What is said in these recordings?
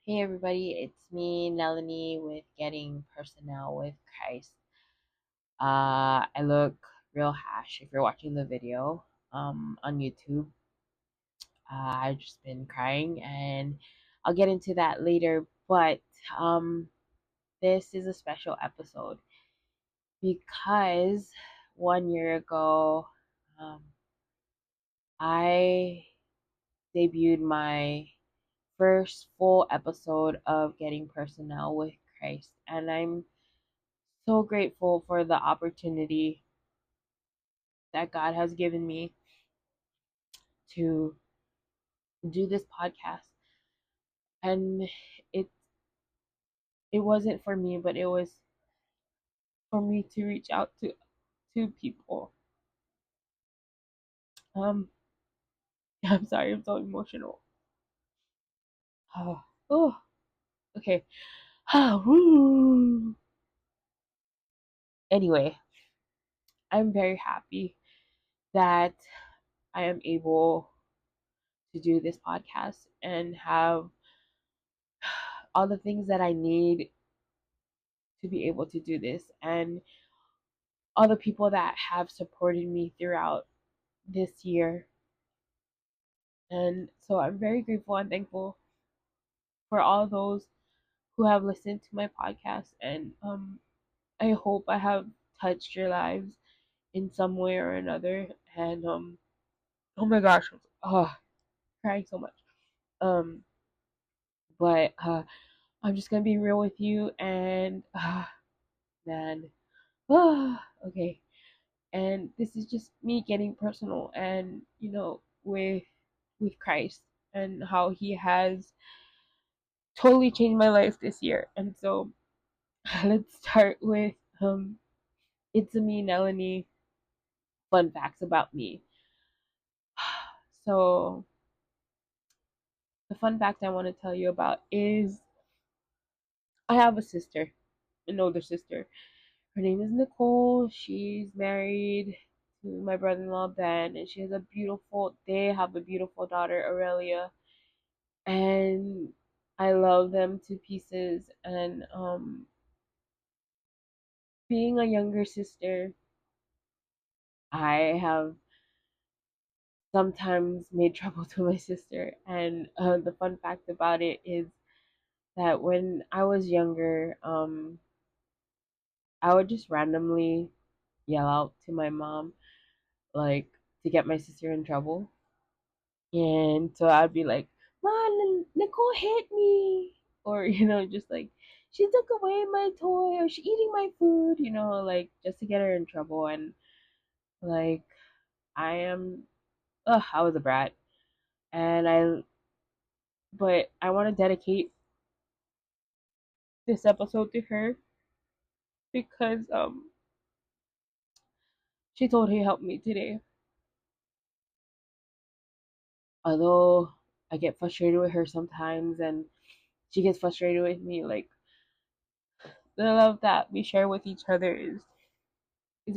Hey everybody, it's me, Nellani, with Getting PersoNell with Christ. I look real hash if you're watching the video on YouTube. I've just been crying and I'll get into that later, but um, this is a special episode because 1 year ago um, I debuted my first full episode of Getting PersoNell with Christ, and I'm so grateful for the opportunity that God has given me to do this podcast. And it it wasn't for me, but it was for me to reach out to people. Um I'm sorry, I'm so emotional. Oh, oh okay. Woo. Anyway, I'm very happy that I am able to do this podcast and have all the things that I need to be able to do this, and all the people that have supported me throughout this year. And so I'm very grateful and thankful for all those who have listened to my podcast. And I hope I have touched your lives in some way or another. And oh my gosh, oh, crying so much. Um, but I'm just gonna be real with you, and man, okay. And this is just me getting personal, and with Christ and how He has totally changed my life this year. And so let's start with it's a me, Nellani, fun facts about me. So the fun fact I want to tell you about is I have a sister, an older sister. Her name is Nicole. She's married to my brother-in-law Ben, and they have a beautiful daughter, Aurelia. And I love them to pieces. And being a younger sister, I have sometimes made trouble to my sister. And the fun fact about it is that when I was younger, I would just randomly yell out to my mom, like, to get my sister in trouble. And so I'd be like, "Mom, Nicole hit me," or just like, "She took away my toy," or "She eating my food," like just to get her in trouble. And like, I am, I was a brat, and but I want to dedicate this episode to her because she totally helped me today. Although I get frustrated with her sometimes, and she gets frustrated with me, like the love that we share with each other is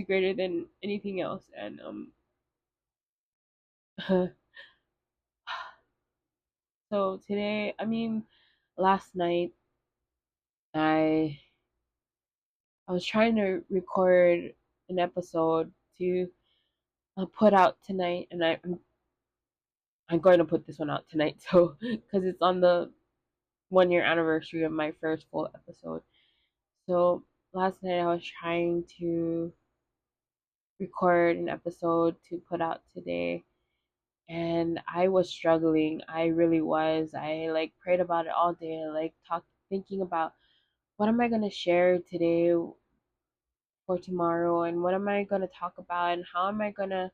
greater than anything else. And so today, I mean, last night I I was trying to record an episode to put out tonight, and I'm going to put this one out tonight, so because it's on the 1 year anniversary of my first full episode. So last night I was trying to record an episode to put out today, and I was struggling. I really was. I like prayed about it all day, like thinking about what am I gonna share today for tomorrow, and what am I gonna talk about, and how am I gonna,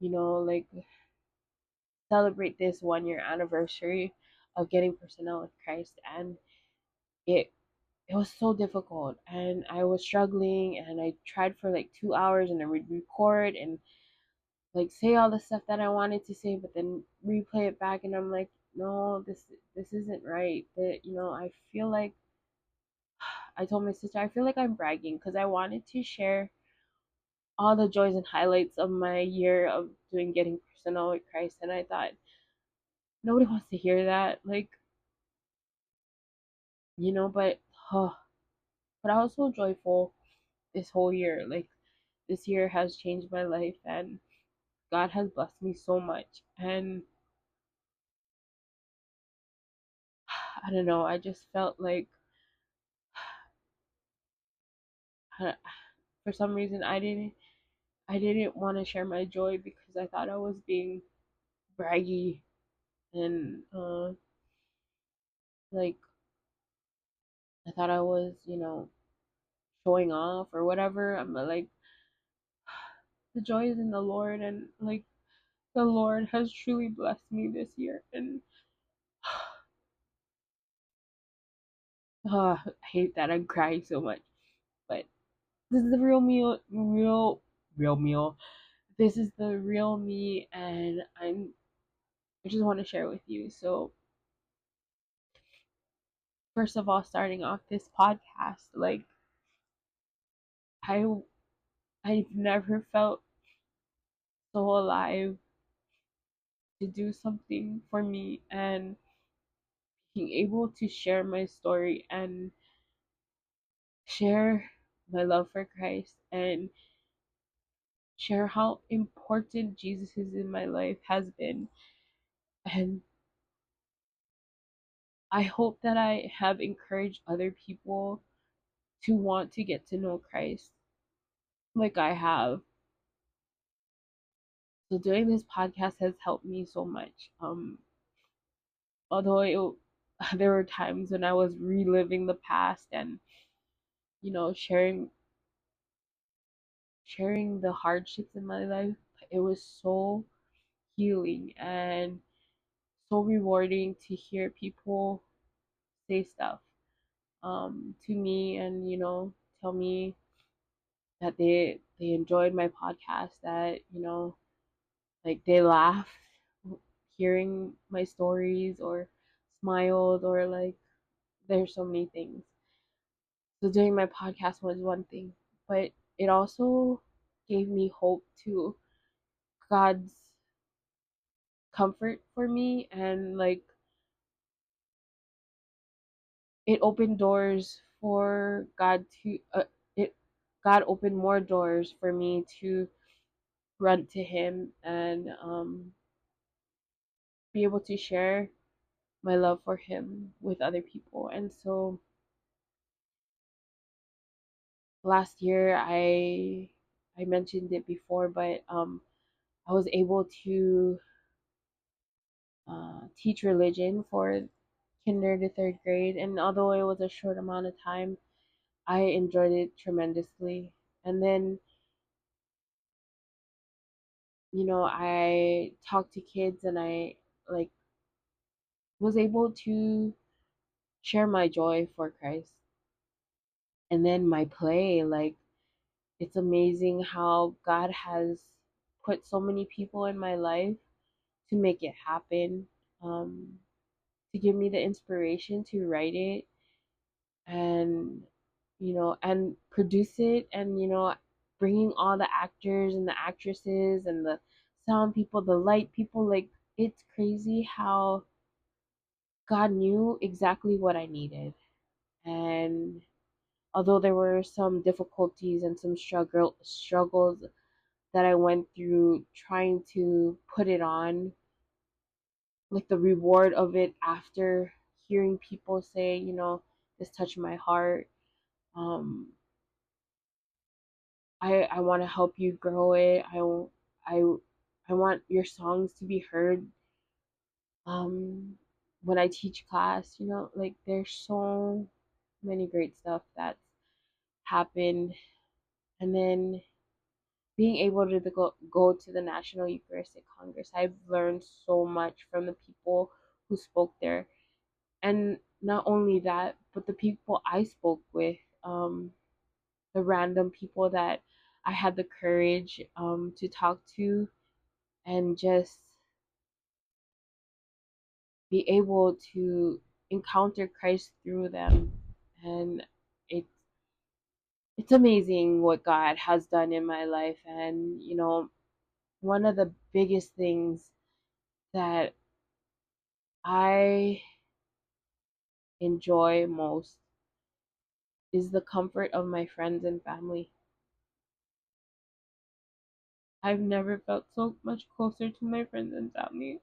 like celebrate this 1 year anniversary of getting personnel with Christ. And it it was so difficult, and I was struggling, and I tried for like 2 hours, and I would record and like say all the stuff that I wanted to say, but then replay it back, and I'm like, no, this isn't right. That I feel like I told my sister I feel like I'm bragging because I wanted to share all the joys and highlights of my year of doing getting personal with Christ, and I thought nobody wants to hear that. Like but oh, but I was so joyful this whole year. Like this year has changed my life, and God has blessed me so much. And I don't know, I just felt like uh, for some reason I didn't want to share my joy because I thought I was being braggy and like I thought I was, showing off or whatever. I'm like the joy is in the Lord, and like the Lord has truly blessed me this year. And I hate that I'm crying so much, but this is the real meal. This is the real me, and I just want to share with you. So first of all, starting off this podcast, like I I've never felt so alive to do something for me and being able to share my story and share my love for Christ and share how important Jesus is in my life has been. And I hope that I have encouraged other people to want to get to know Christ like I have. So doing this podcast has helped me so much. Although there were times when I was reliving the past and sharing the hardships in my life, it was so healing and so rewarding to hear people say stuff to me and tell me that they enjoyed my podcast, that like they laughed hearing my stories or smiled, or like there's so many things. So doing my podcast was one thing, but it also gave me hope to God's comfort for me, and like it opened doors for it God opened more doors for me to run to him and be able to share my love for him with other people. And so last year I mentioned it before, but I was able to teach religion for kinder to third grade, and although it was a short amount of time, I enjoyed it tremendously. And then I talked to kids, and I like was able to share my joy for Christ. And then my play, like it's amazing how God has put so many people in my life to make it happen, um, to give me the inspiration to write it and and produce it, and bringing all the actors and the actresses and the sound people, the light people. Like it's crazy how God knew exactly what I needed. And although there were some difficulties and some struggles that I went through trying to put it on, like the reward of it after hearing people say, this touched my heart. Um, I want to help you grow it. I I want your songs to be heard. Um, when I teach class, like there's so many great stuff that's happened. And then being able to go to the National Eucharistic Congress, I've learned so much from the people who spoke there. And not only that, but the people I spoke with, the random people that I had the courage to talk to, and just be able to encounter Christ through them. And it's it's amazing what God has done in my life. And one of the biggest things that I enjoy most is the comfort of my friends and family. I've never felt so much closer to my friends and family.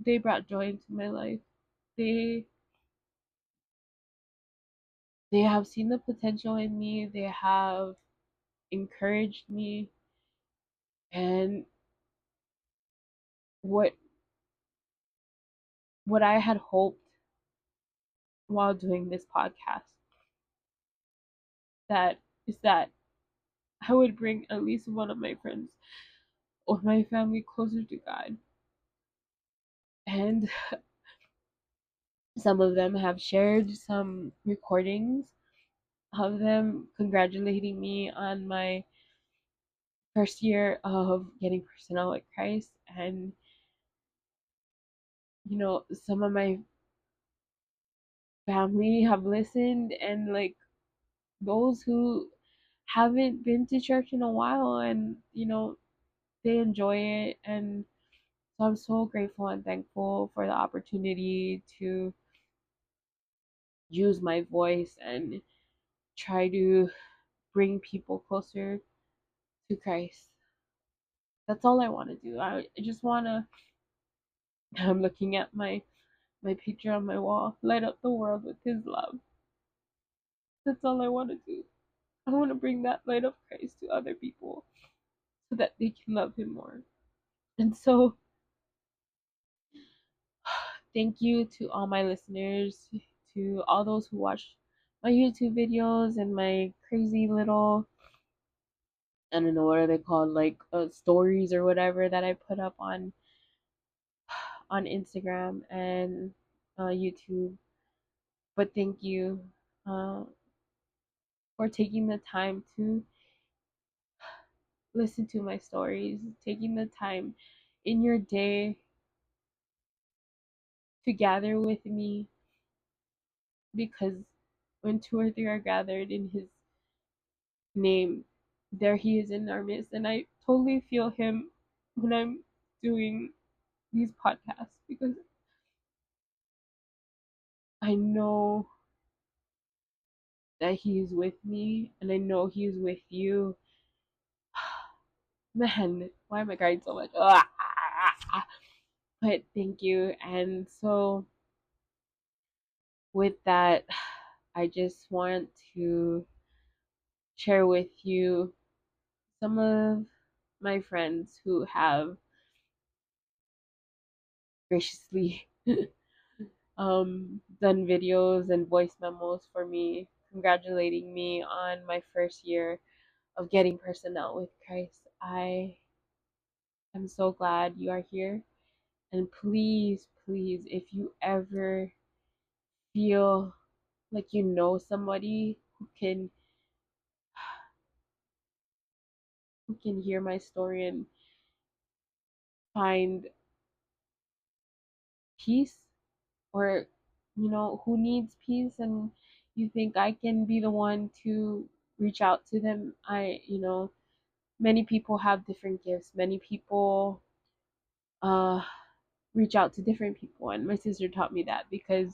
They brought joy into my life. They they have seen the potential in me. They have encouraged me, and what what I had hoped while doing this podcast, that is that I would bring at least one of my friends or my family closer to God. And some of them have shared some recordings of them congratulating me on my first year of getting PersoNell with Christ. And, some of my family have listened, and like those who haven't been to church in a while, and, they enjoy it. And so I'm so grateful and thankful for the opportunity to use my voice and try to bring people closer to Christ. That's all I want to do. I just want to, I'm looking at my picture on my wall, light up the world with his love. That's all I want to do. I want to bring that light of Christ to other people so that they can love him more. And so, thank you to all my listeners, to all those who watch my YouTube videos and my crazy little, I don't know what are they called, like stories or whatever that I put up on Instagram and YouTube. But thank you uh, for taking the time to listen to my stories, taking the time in your day to gather with me, because when two or three are gathered in his name, there he is in our midst. And I totally feel him when I'm doing these podcasts, because I know that he is with me, and I know he is with you. Man, why am I crying so much? But thank you. And so, with that, I just want to share with you some of my friends who have graciously done videos and voice memos for me, congratulating me on my first year of getting PersoNell with Christ. I am so glad you are here. And please, please, if you ever feel like you know somebody who can hear my story and find peace, or who needs peace, and you think I can be the one to reach out to them. Many people have different gifts. Many people uh reach out to different people, and my sister taught me that, because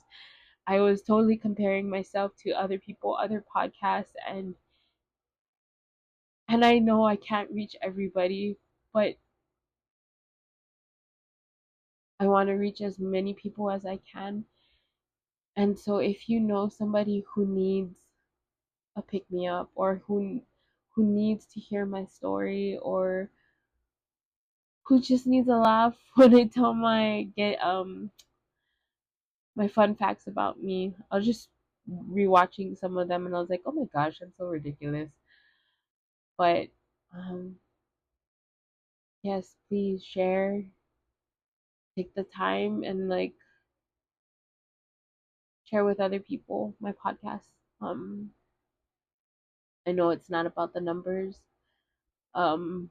I was totally comparing myself to other people, other podcasts, and I know I can't reach everybody, but I want to reach as many people as I can. And so if you know somebody who needs a pick me up, or who needs to hear my story, or who just needs a laugh when I tell my fun facts about me. I was just rewatching some of them, and I was like, oh my gosh, I'm so ridiculous. But yes, please share, take the time, and like share with other people my podcast. Um I know it's not about the numbers. Um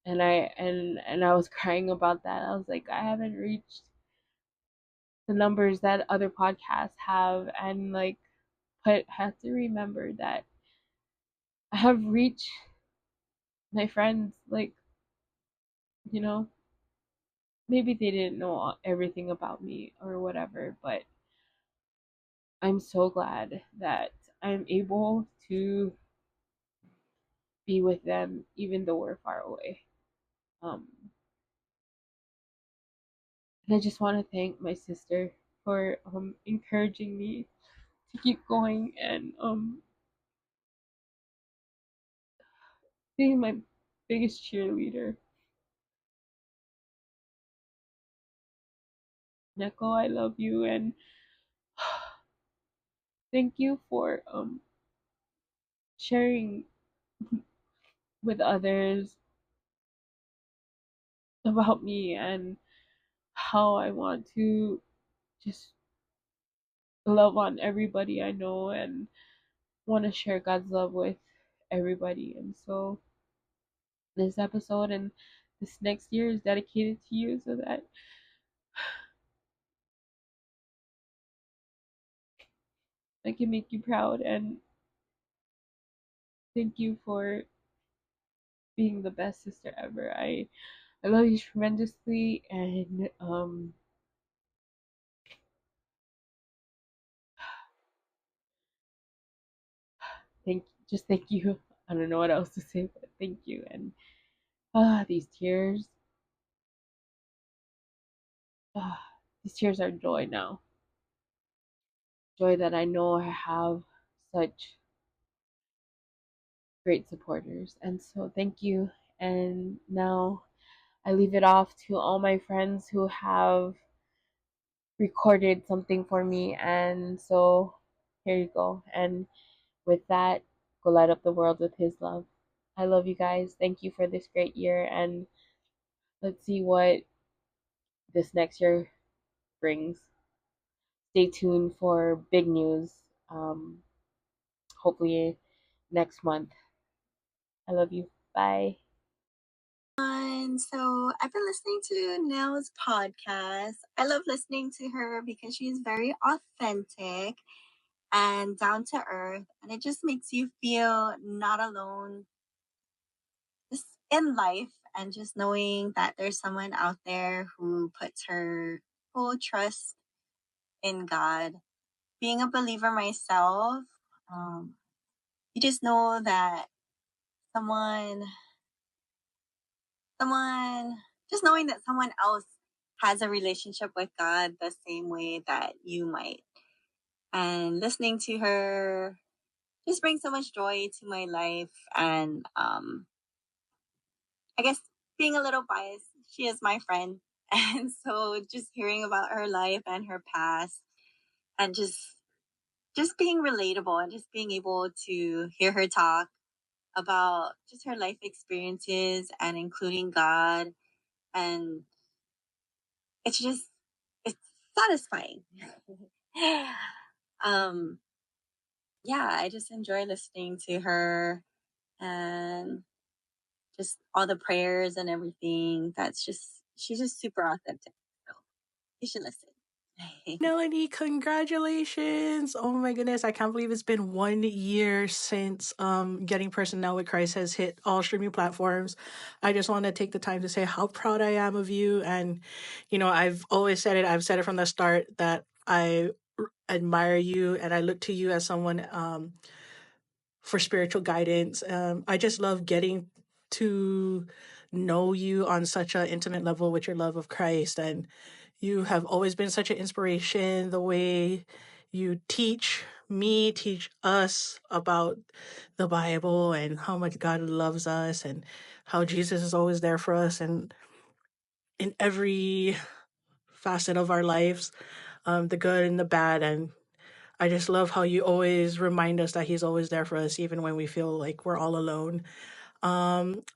and I was crying about that. I was like, I haven't reached the numbers that other podcasts have, and like, but I have to remember that I have reached my friends, like, you know maybe they didn't know everything about me or whatever, but I'm so glad that I'm able to be with them even though we're far away. Um, and I just want to thank my sister for encouraging me to keep going and being my biggest cheerleader. Neko, I love you and thank you for sharing with others about me and how I want to just love on everybody I know and want to share God's love with everybody. And so this episode and this next year is dedicated to you so that I can make you proud and thank you for being the best sister ever. I love you tremendously and thank you. I don't know what else to say, but thank you. And these tears, ah, these tears are joy now. Joy that I know I have such great supporters. And so thank you. And now I leave it off to all my friends who have recorded something for me. And so here you go. And with that, go light up the world with his love. I love you guys. Thank you for this great year. And let's see what this next year brings. Stay tuned for big news. Um, hopefully next month. I love you. Bye. And so I've been listening to Nell's podcast. I love listening to her because she's very authentic and down to earth. And it just makes you feel not alone just in life and just knowing that there's someone out there who puts her full trust in God. Being a believer myself, um, you just know that someone someone just knowing that someone else has a relationship with God the same way that you might. And listening to her just brings so much joy to my life. And I guess being a little biased, she is my friend. And so just hearing about her life and her past and just being relatable and just being able to hear her talk about just her life experiences and including God, and it's just it's satisfying. um yeah, I just enjoy listening to her and just all the prayers and everything. That's just she's just super authentic. So you should listen. Nellani, congratulations. Oh my goodness. I can't believe it's been 1 year since Getting PersoNell with Christ has hit all streaming platforms. I just want to take the time to say how proud I am of you. And, I've always said it, I've said it from the start that I admire you and I look to you as someone for spiritual guidance. I just love getting to know you on such an intimate level with your love of Christ. And you have always been such an inspiration, the way you teach me, teach us about the Bible and how much God loves us and how Jesus is always there for us and in every facet of our lives, the good and the bad. And I just love how you always remind us that he's always there for us, even when we feel like we're all alone.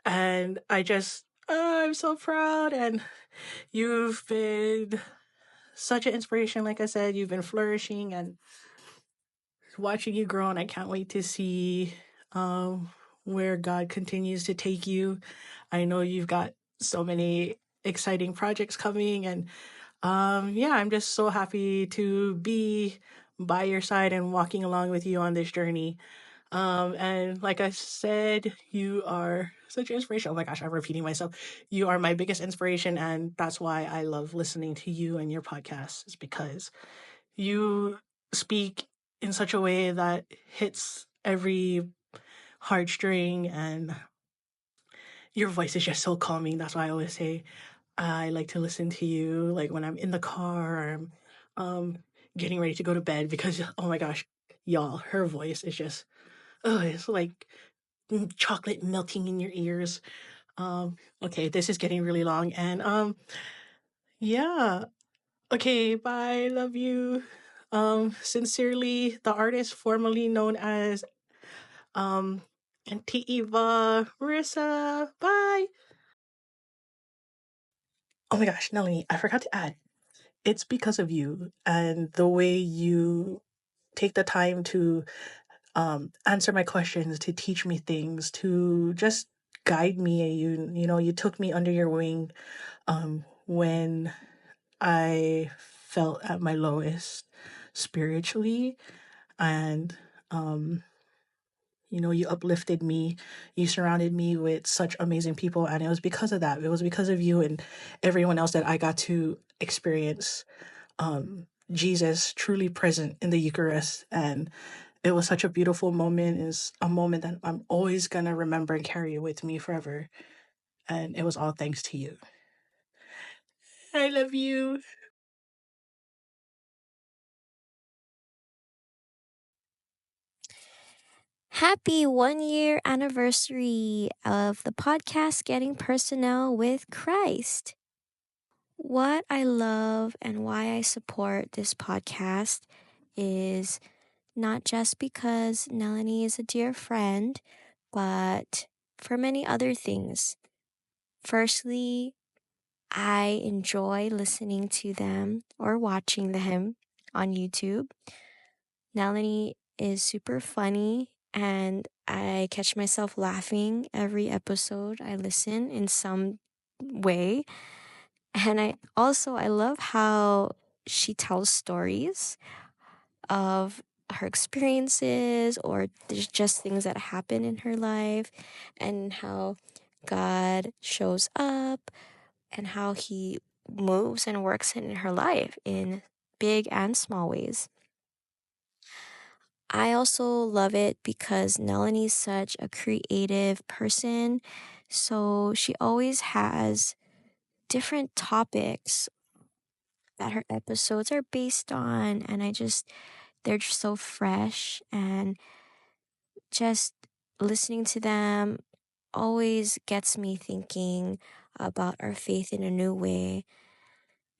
And I'm so proud. And you've been such an inspiration. Like I said, you've been flourishing and watching you grow. And I can't wait to see where God continues to take you. I know you've got so many exciting projects coming. And yeah, I'm just so happy to be by your side and walking along with you on this journey. And like I said, you are such an inspiration. Oh my gosh, I'm repeating myself. You are my biggest inspiration, and that's why I love listening to you and your podcast, is because you speak in such a way that hits every heartstring, and your voice is just so calming. That's why I always say I like to listen to you, like when I'm in the car or I'm getting ready to go to bed, because oh my gosh, y'all, her voice is just, oh, it's like chocolate melting in your ears. Okay, this is getting really long, and yeah. Okay, bye. Love you. Sincerely, the artist formerly known as um Auntie Eva Marissa. Bye. Oh my gosh, Nellani, I forgot to add. It's because of you and the way you take the time to answer my questions, to teach me things, to just guide me. You took me under your wing when I felt at my lowest spiritually, and you uplifted me. You surrounded me with such amazing people, and it was because of that. It was because of you and everyone else that I got to experience Jesus truly present in the Eucharist. And it was such a beautiful moment. It's a moment that I'm always gonna remember and carry with me forever. And it was all thanks to you. I love you. Happy 1 year anniversary of the podcast Getting Personnel with Christ. What I love and why I support this podcast is not just because Nellani is a dear friend, but for many other things. Firstly, I enjoy listening to them or watching them on YouTube. Nellani is super funny, and I catch myself laughing every episode I listen in some way. And I love how she tells stories of her experiences or just things that happen in her life, and how God shows up and how he moves and works in her life in big and small ways. I also love it because Nellani's such a creative person. So she always has different topics that her episodes are based on. And they're just so fresh, and just listening to them always gets me thinking about our faith in a new way.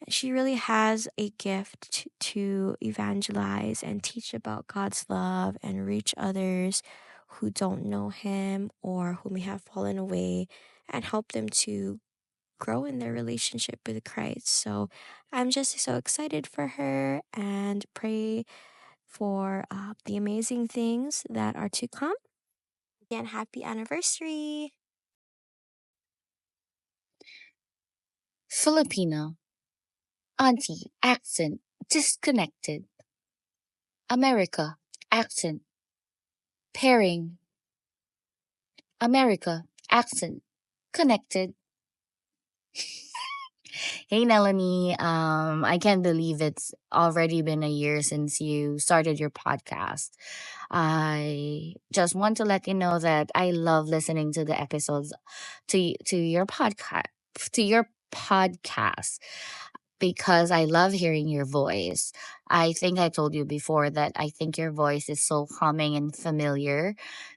She really has a gift to evangelize and teach about God's love and reach others who don't know Him or who may have fallen away, and help them to grow in their relationship with Christ. So I'm just so excited for her and pray for the amazing things that are to come. Again, happy anniversary. Filipino, auntie, accent, disconnected. America, accent, pairing. America, accent, connected. Hey, Nellani. I can't believe it's already been a year since you started your podcast. I just want to let you know that I love listening to the episodes to your podcast because I love hearing your voice. I think I told you before that I think your voice is so calming and familiar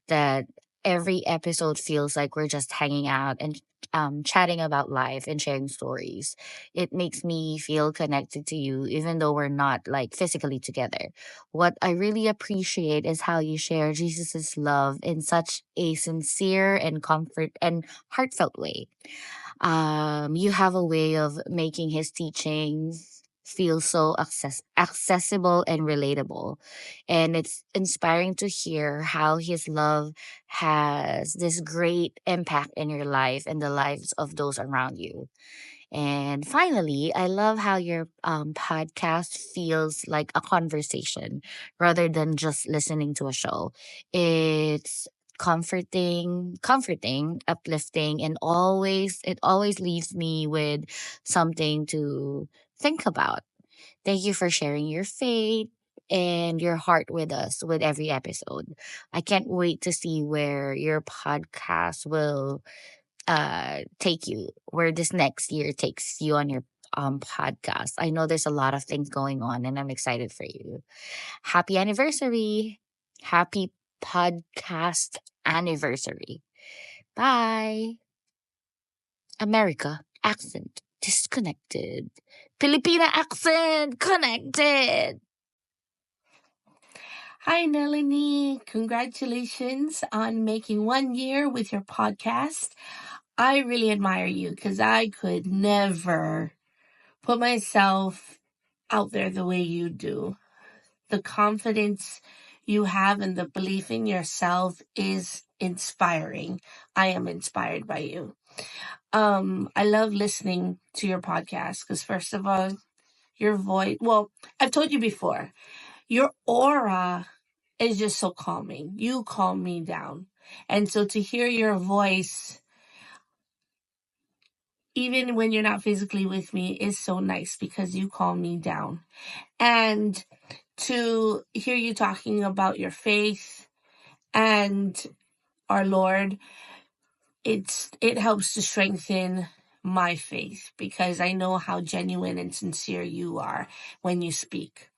that every episode feels like we're just hanging out and chatting about life and sharing stories. It makes me feel connected to you, even though we're not like physically together. What I really appreciate is how you share Jesus's love in such a sincere and comfort and heartfelt way. You have a way of making his teachings feels so accessible and relatable. And it's inspiring to hear how his love has this great impact in your life and the lives of those around you. And finally, I love how your podcast feels like a conversation rather than just listening to a show. It's comforting, uplifting, and always leaves me with something to think about. Thank you for sharing your faith and your heart with us with every episode. I can't wait to see where your podcast will take you, where this next year takes you on your podcast. I know there's a lot of things going on and I'm excited for you. Happy anniversary. Happy podcast anniversary. Bye. America accent disconnected. Filipina accent connected. Hi, Nellani. Congratulations on making 1 year with your podcast. I really admire you because I could never put myself out there the way you do. The confidence you have and the belief in yourself is inspiring. I am inspired by you. I love listening to your podcast because, first of all, your voice, well, I've told you before, your aura is just so calming. You calm me down. And so to hear your voice, even when you're not physically with me, is so nice because you calm me down. And to hear you talking about your faith and our Lord, it helps to strengthen my faith because I know how genuine and sincere you are when you speak.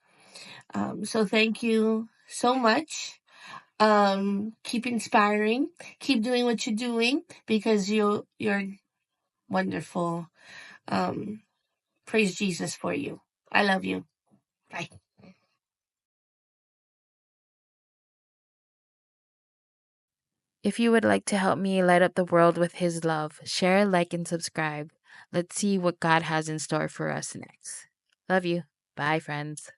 So thank you so much. Keep inspiring, keep doing what you're doing because you're wonderful. Um, praise Jesus for you. I love you. Bye. If you would like to help me light up the world with His love, share, like, and subscribe. Let's see what God has in store for us next. Love you. Bye, friends.